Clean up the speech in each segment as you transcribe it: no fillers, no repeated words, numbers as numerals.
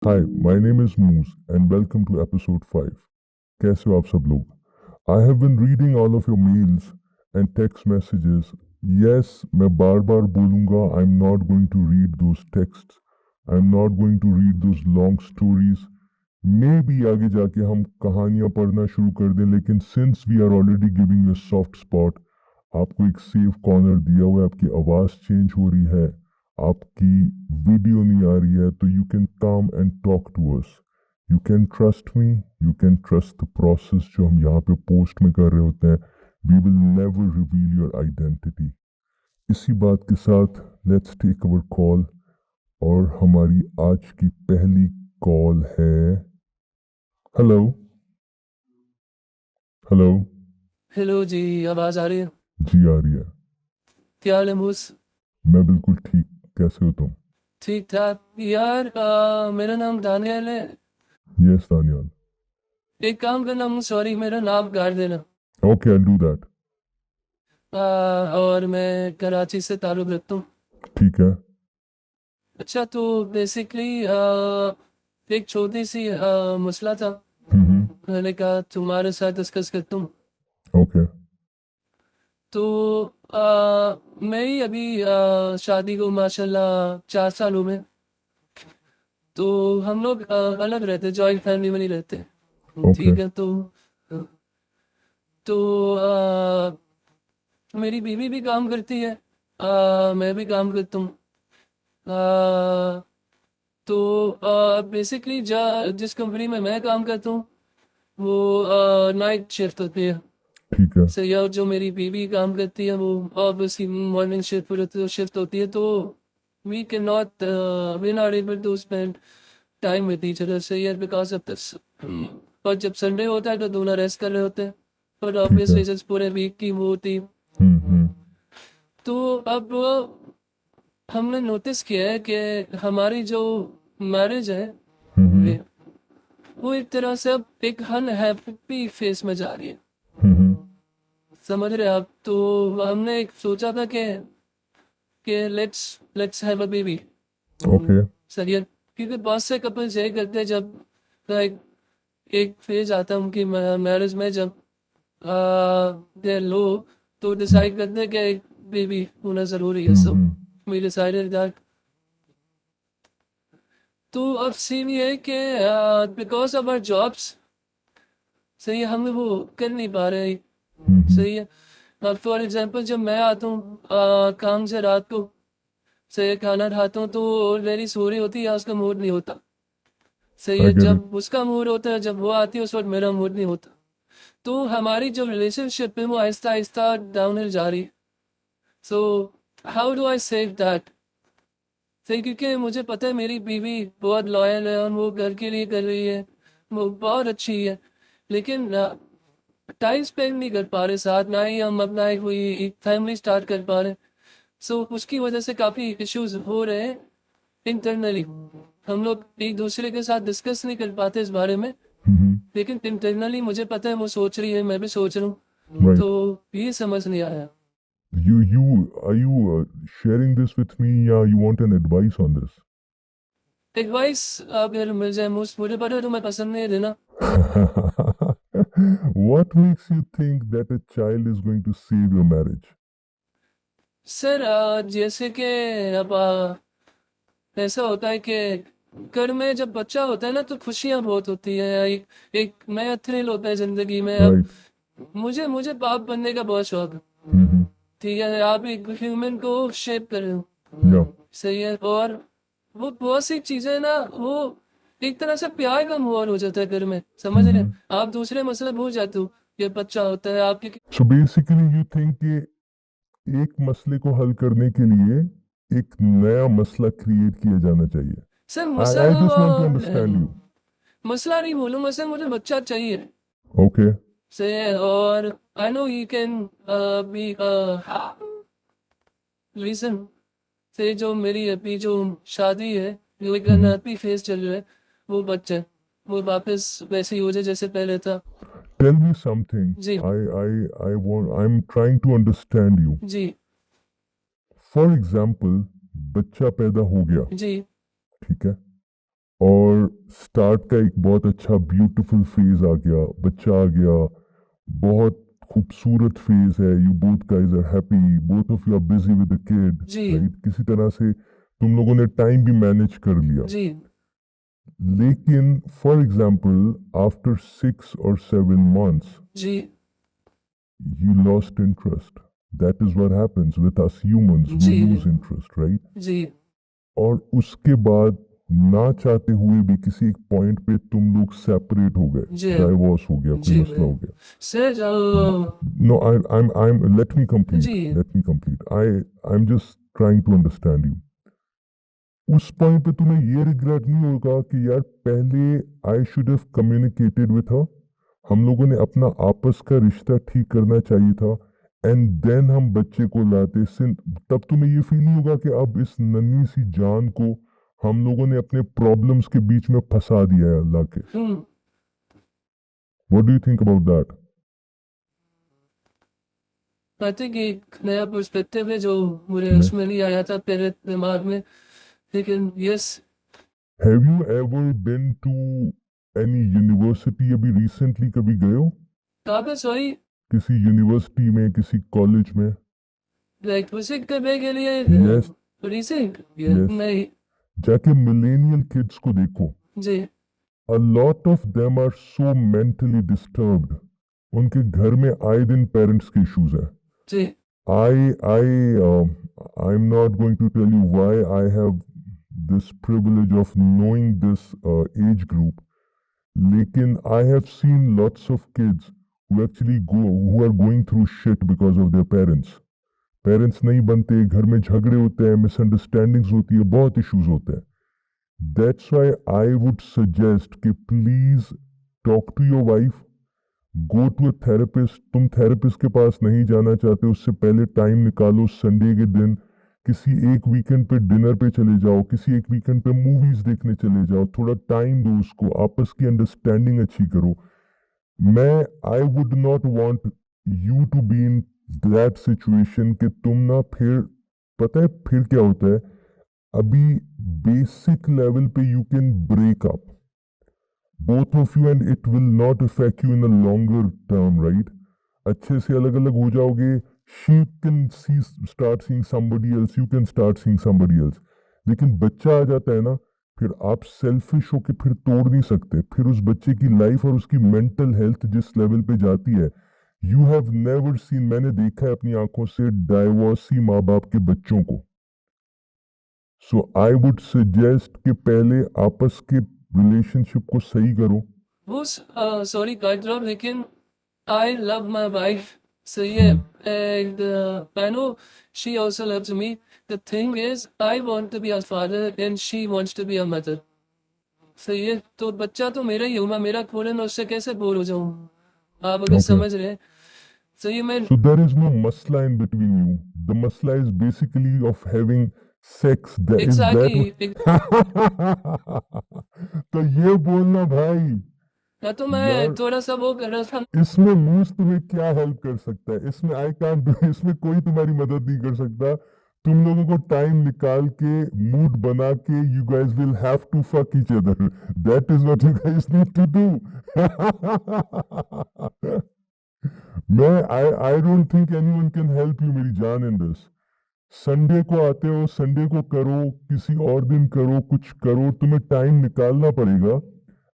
Hi, my name is Moose and welcome to episode 5. कैसे हो आप सब लोग? I have been reading all of your mails and text messages. Yes, मैं बार बार बोलूँगा I'm not going to read those texts. I'm not going to read those long stories. Maybe आगे जाके हम कहानियाँ पढ़ना शुरू कर दें, लेकिन since we are already giving you a soft spot, आपको एक सेफ कॉर्नर दिया हुआ है, आपकी आवाज़ चेंज हो रही है, आपकी वीडियो नहीं आ रही है, तो you can come and talk to us. You can trust me, you can trust the process जो हम यहाँ पे पोस्ट में कर रहे होते हैं। We will never reveal your identity. इसी बात के साथ लेट्स टेक अवर कॉल। और हमारी आज की पहली कॉल है। हेलो। हेलो। हेलो जी, आवाज़ आ रही है? जी आ रही है। क्या हाल है मूस? मैं बिल्कुल ठीक। कैसे हो तुम? ठीक ठाक यार। मेरा नाम दानियल है। यस दानियाल। एक काम करना मूस, सॉरी, मेरा नाम काट देना। Okay, I do that. और मैं कराची से ताल्लुक़ रखता हूँ। ठीक है। अच्छा, तो बेसिकली एक छोटी सी मसला था। हम्म। मैंने कहा तुम्हारे साथ डिस्कस करता हूँ। ओके। तो मैं ही अभी शादी को माशाल्लाह 4 साल हुए। तो हम लोग अलग रहते, जॉइंट फैमिली में नहीं रहते। ओके। ठीक है। तो मेरी बीवी भी काम करती है, मैं भी काम करता हूँ। अ, तो बेसिकली जिस कंपनी में मैं काम करता हूँ वो नाइट शिफ्ट होती है। ठीक है। सही है। और जो मेरी बीवी काम करती है वो ऑब्वियसली मॉर्निंग शिफ्ट होती है। तो we not able to spend time with each other. सही है, बिकॉज ऑफ दिस। और जब संडे होता है तो दोनों रेस्ट कर रहे होते हैं, पर ठीक है। ऑब्वियसली जिस पूरे वीक की वो होती है। हम्म। तो अब हमने नोटिस किया है कि हमारी जो मैरिज है हम्म। वे- वो एक तरह से अब एक अनहैप्पी फेस में जा रही है। हम्म। समझ रहे आप? तो हमने एक सोचा था कि let's let's have a baby. Okay. सही है। क्योंकि बहुत से कपल्स यही करते हैं जब लाइक एक फेज आता है उनकी मैरिज में, जब दे लो, तो डिसाइड करते हैं कि एक बेबी होना ज़रूरी है। So hmm. We decided that. तो अब सीन ये है कि बिकॉज ऑफ आवर जॉब्स, सही है, हम वो कर नहीं पा रहे। हम्म। सही है। अब फॉर एग्जांपल जब मैं आता हूँ काम से रात को, सही है, खाना खाता हूँ तो मेरी सो रही होती है, उसका मूड नहीं होता। सही आई है। Get it. जब उसका मूड होता है, जब वो आती है, उस वक्त मेरा मूड नहीं होता। तो हमारी जो रिलेशनशिप है वो आहिस्ता आहिस्ता डाउनहिल जा रही है। So how do I save that? सही, क्योंकि मुझे पता है मेरी बीवी बहुत लॉयल है और वो घर के लिए कर रही है, वो बहुत अच्छी है। लेकिन टाइम स्पेंड नहीं कर पा रहे साथ, ना ही हम अपना एक फैमिली स्टार्ट कर पा रहे। सो उसकी वजह से काफ़ी इश्यूज हो रहे हैं इंटरनली। हम लोग एक दूसरे के साथ डिस्कस नहीं कर पाते इस बारे में, हम्म। लेकिन इंटरनली मुझे पता है वो सोच रही है, मैं भी सोच रहा हूँ। राइट। तो ये समझ नहीं आया। You are you sharing this with me या you want an advice on this? Advice आप यार मिल जाए मुझे पता है तुम्हें पसंद नहीं है देना। What makes you think that a child is going to save your marriage? Sir जैसे कि अब ऐसा होता है कि घर में जब बच्चा होता है ना तो खुशियाँ बहुत होती है, एक एक नया थ्रिल होता है ज़िंदगी में। अब Right. मुझे मुझे बाप बनने का बहुत शौक है। हम्म। ठीक है, आप एक ह्यूमन को शेप कर रहे या। हो। सही है। और वो बहुत सी चीज़ें ना, वो एक तरह से प्यार का माहौल हो जाता है घर में। समझ रहे हैं? हम्म। आप दूसरे मसले भूल जाते हो। ये बच्चा होता है आपके। So basically you think कि एक मसले को हल करने के लिए एक नया मसला क्रिएट किया जाना चाहिए। सर I मसला just want to understand you. मसला नहीं बोलूँगा सर, मुझे बच्चा चाहिए। Okay. से और I know you can be reason से जो मेरी अभी जो शादी है, जो एक हम्म। अनहैप्पी फेस चल रहा है, वो बच्चा वो वापस वैसे ही हो जाए जैसे पहले था। Tell me something. Ji. I'm trying to understand you. Ji. For example, बच्चा पैदा हो गया, जी। ठीक है? और स्टार्ट का एक बहुत अच्छा ब्यूटीफुल फेज आ गया, बच्चा आ गया, बहुत खूबसूरत फेज है, you both guys are happy, both of you are busy with the kid, जी राइट, किसी तरह से तुम लोगों ने टाइम भी मैनेज कर लिया। जी लेकिन for example after 6 or 7 months जी you lost interest. That is what happens with us humans, we जी lose interest, right? जी और उसके बाद ना चाहते हुए भी किसी एक पॉइंट पे तुम लोग सेपरेट हो गए, जी डाइवोर्स हो गया, कोई जी मसला हो गया। Sir No, I'm let me complete, जी let me complete. I'm just trying to understand you. उस पॉइंट पे तुम्हें ये रिग्रेट नहीं होगा कि यार पहले I should have communicated with her, हम लोगों ने अपना आपस का रिश्ता ठीक करना चाहिए था, एंड देन हम बच्चे को लाते तब तुम्हें ये फील नहीं होगा कि अब इस नन्ही सी जान को हम लोगों ने अपने प्रॉब्लम्स के बीच में फंसा दिया है अल्लाह के। What do you think about that? I think एक नया पर्सपेक्टिव है जो मुझे नहीं, उसमें नहीं आया था पहले दिमाग में, लेकिन yes. Have you ever been to any university? अभी रिसेंटली कभी गए हो कहाँ पे सॉरी? किसी यूनिवर्सिटी में, किसी कॉलेज में? लाइक विजिट करने के लिए यस, रिसेंट यस, नहीं। जाके मिलेनियल किड्स को देखो, जी a lot of them are so mentally disturbed. उनके घर में आए दिन पेरेंट्स के इश्यूज है। जी I'm not going to tell you why I have this privilege of knowing this age group, लेकिन I have seen lots of kids who are going through shit because of their parents. Parents नहीं बनते, घर में झगड़े होते हैं, misunderstandings होती है, बहुत इश्यूज होते हैं। That's why I would suggest कि please talk to your wife, go to a therapist. तुम थेरेपिस्ट के पास नहीं जाना चाहते, उससे पहले टाइम निकालो संडे के दिन, किसी एक वीकेंड पे डिनर पे चले जाओ, किसी एक वीकेंड पे मूवीज देखने चले जाओ, थोड़ा टाइम दो उसको, आपस की अंडरस्टैंडिंग अच्छी करो। मैं I would not want you to be in that situation कि तुम ना फिर, पता है फिर क्या होता है, अभी बेसिक लेवल पे you can break up both of you and it will not affect you in the longer term, right? अच्छे से अलग अलग हो जाओगे, she can start seeing somebody else, you can start seeing somebody else. लेकिन बच्चा आ जाता है ना, फिर आप सेल्फिश होके फिर तोड़ नहीं सकते, फिर उस बच्चे की लाइफ और उसकी मेंटल हेल्थ जिस लेवल पे जाती है, यू हैव नेवर सीन, मैंने देखा है अपनी आंखों से डाइवोर्सी माँ बाप के बच्चों को। सो आई वुड सजेस्ट कि पहले आपस के रिलेशनशिप को सही करो। वो सॉरी कट ड्रॉप, लेकिन आई लव माय वाइफ, सही है, and I know she also loves me. The thing is I want to be a father and she wants to be a mother, सही है। तो बच्चा तो मेरा ही होगा, मेरा खोले, मैं उससे कैसे बोर हो जाऊँ? आप अगर Okay. समझ रहे हैं, सही है। मैं So there is no masla in between you. The masla is basically of having sex. That is that. Exactly तो ये बोलना भाई, ना, तो मैं यार थोड़ा सा वो कर रहा था। इसमें मूस तुम्हें क्या हेल्प कर सकता है? इसमें आई कांट डू, इसमें कोई तुम्हारी मदद नहीं कर सकता। तुम लोगों को टाइम निकाल के मूड बना के you guys will have to fuck each other, that is what you guys need to do. मैं I don't think anyone can help you मेरी जान इन दिस। संडे को आते हो, संडे को करो, किसी और दिन करो, कुछ करो, तुम्हें टाइम निकालना पड़ेगा।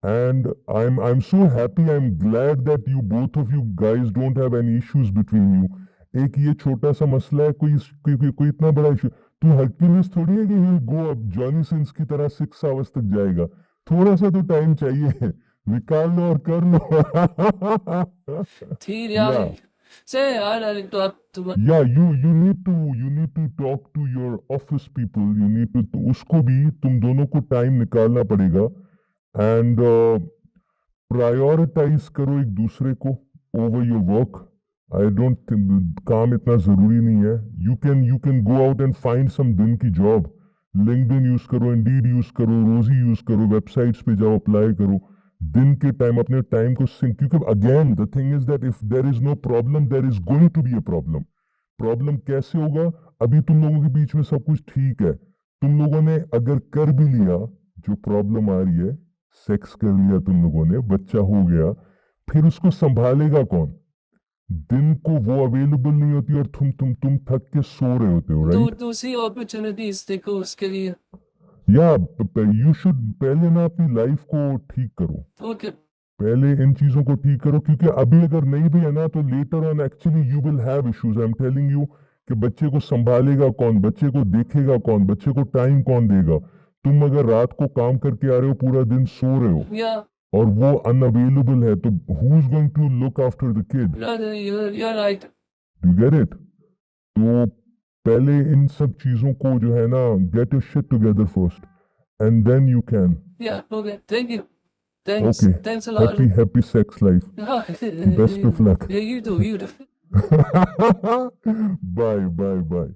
And I am so happy, I am glad that you both of you guys don't have any issues between you. एक ये छोटा सा मसला है, कोई इतना बड़ा इशू, तू हरक्यूलिस थोड़ी है कि ही गो अब जॉनी सिंस की तरह 6 आवर्स तक जाएगा। थोड़ा सा तो टाइम चाहिए, निकाल लो और कर लो। ठीक यार, या से यार, अरे तो आप तुम Yeah, you need to talk to your office people. You need to उसको भी तुम दोनों को टाइम निकालना पड़ेगा, एंड प्रायोरिटाइज करो एक दूसरे को over your work. I don't, काम इतना जरूरी नहीं है। You can go out and find some दिन की जॉब, लिंक्डइन यूज करो, इंडीड यूज करो, रोजी यूज करो, वेबसाइट्स पे जाओ, अप्लाई करो। दिन के टाइम अपने टाइम को सिंक, क्योंकि again the thing is that if there is no problem there is going to be a problem. Problem कैसे होगा? अभी तुम लोगों के बीच में सब कुछ ठीक है, तुम लोगों ने अगर कर भी लिया, जो प्रॉब्लम आ रही है, सेक्स कर लिया तुम लोगों ने, बच्चा हो गया, फिर उसको संभालेगा कौन? दिन को वो अवेलेबल नहीं होती और तुम थक के सो रहे होते हो, तो राइट? दूसरी अपॉर्चुनिटीज देखो उसके लिए। या यू शुड पहले ना अपनी लाइफ को ठीक करो, ओके। पहले इन चीजों को ठीक करो, क्योंकि अभी अगर नहीं भी है ना तो later on actually you will have issues. I am telling you कि बच्चे को संभालेगा कौन, बच्चे को देखेगा कौन, बच्चे को टाइम कौन देगा? तुम अगर रात को काम करके आ रहे हो, पूरा दिन सो रहे हो या और वो अनअवेलेबल है, तो who is going to look after the kid? you're right. You get it? तो पहले इन सब चीजों को जो है ना, get your shit together first and then you can. Yeah, okay. Thank you. Thanks. Okay, Thanks a lot. Happy sex life, best of luck. Yeah, you do. Bye bye bye.